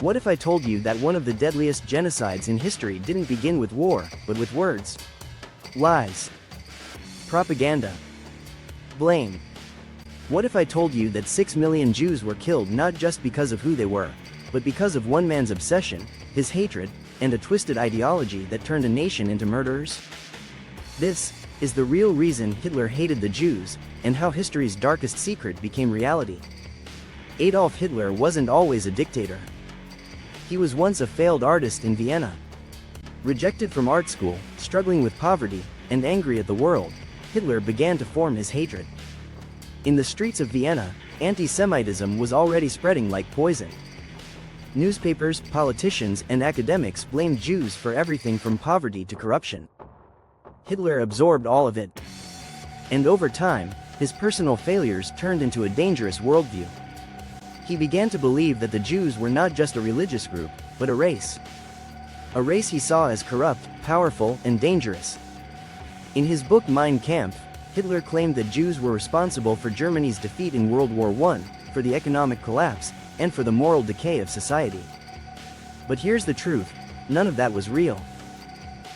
What if I told you that one of the deadliest genocides in history didn't begin with war, but with words? Lies. Propaganda. Blame. What if I told you that 6 million Jews were killed not just because of who they were, but because of one man's obsession, his hatred, and a twisted ideology that turned a nation into murderers? This is the real reason Hitler hated the Jews, and how history's darkest secret became reality. Adolf Hitler wasn't always a dictator. He was once a failed artist in Vienna. Rejected from art school, struggling with poverty, and angry at the world, Hitler began to form his hatred. In the streets of Vienna, antisemitism was already spreading like poison. Newspapers, politicians, and academics blamed Jews for everything from poverty to corruption. Hitler absorbed all of it. And over time, his personal failures turned into a dangerous worldview. He began to believe that the Jews were not just a religious group, but a race. A race he saw as corrupt, powerful, and dangerous. In his book Mein Kampf, Hitler claimed that Jews were responsible for Germany's defeat in World War I, for the economic collapse, and for the moral decay of society. But here's the truth: none of that was real.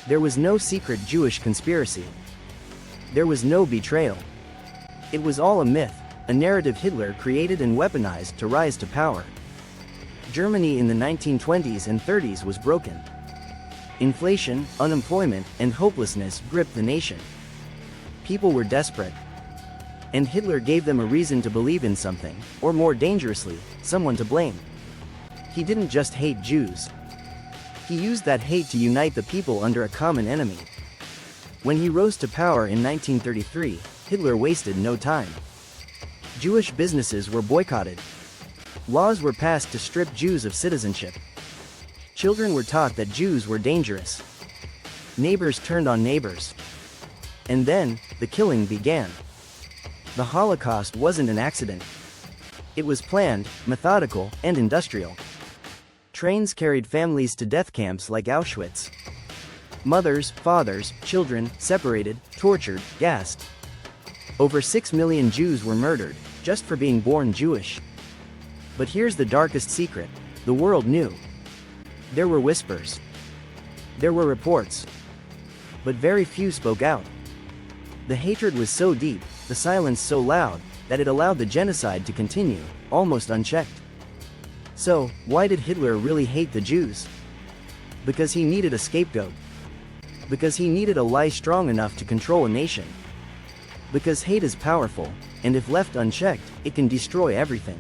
There was no secret Jewish conspiracy. There was no betrayal. It was all a myth, a narrative Hitler created and weaponized to rise to power. Germany in the 1920s and 30s was broken. Inflation, unemployment, and hopelessness gripped the nation. People were desperate. And Hitler gave them a reason to believe in something, or more dangerously, someone to blame. He didn't just hate Jews. He used that hate to unite the people under a common enemy. When he rose to power in 1933, Hitler wasted no time. Jewish businesses were boycotted. Laws were passed to strip Jews of citizenship. Children were taught that Jews were dangerous. Neighbors turned on neighbors. And then, the killing began. The Holocaust wasn't an accident. It was planned, methodical, and industrial. Trains carried families to death camps like Auschwitz. Mothers, fathers, children, separated, tortured, gassed. Over 6 million Jews were murdered, just for being born Jewish. But here's the darkest secret: the world knew. There were whispers. There were reports. But very few spoke out. The hatred was so deep, the silence so loud, that it allowed the genocide to continue, almost unchecked. So, why did Hitler really hate the Jews? Because he needed a scapegoat. Because he needed a lie strong enough to control a nation. Because hate is powerful, and if left unchecked, it can destroy everything.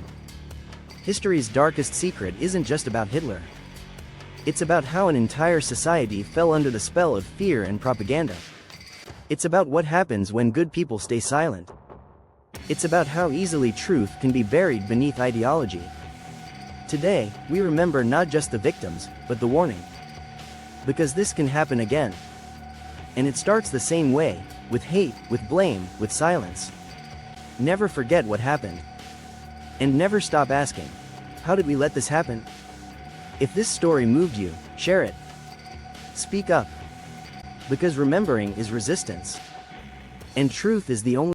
History's darkest secret isn't just about Hitler. It's about how an entire society fell under the spell of fear and propaganda. It's about what happens when good people stay silent. It's about how easily truth can be buried beneath ideology. Today, we remember not just the victims, but the warning. Because this can happen again. And it starts the same way, with hate, with blame, with silence. Never forget what happened. And never stop asking, how did we let this happen? If this story moved you, share it. Speak up. Because remembering is resistance. And truth is the only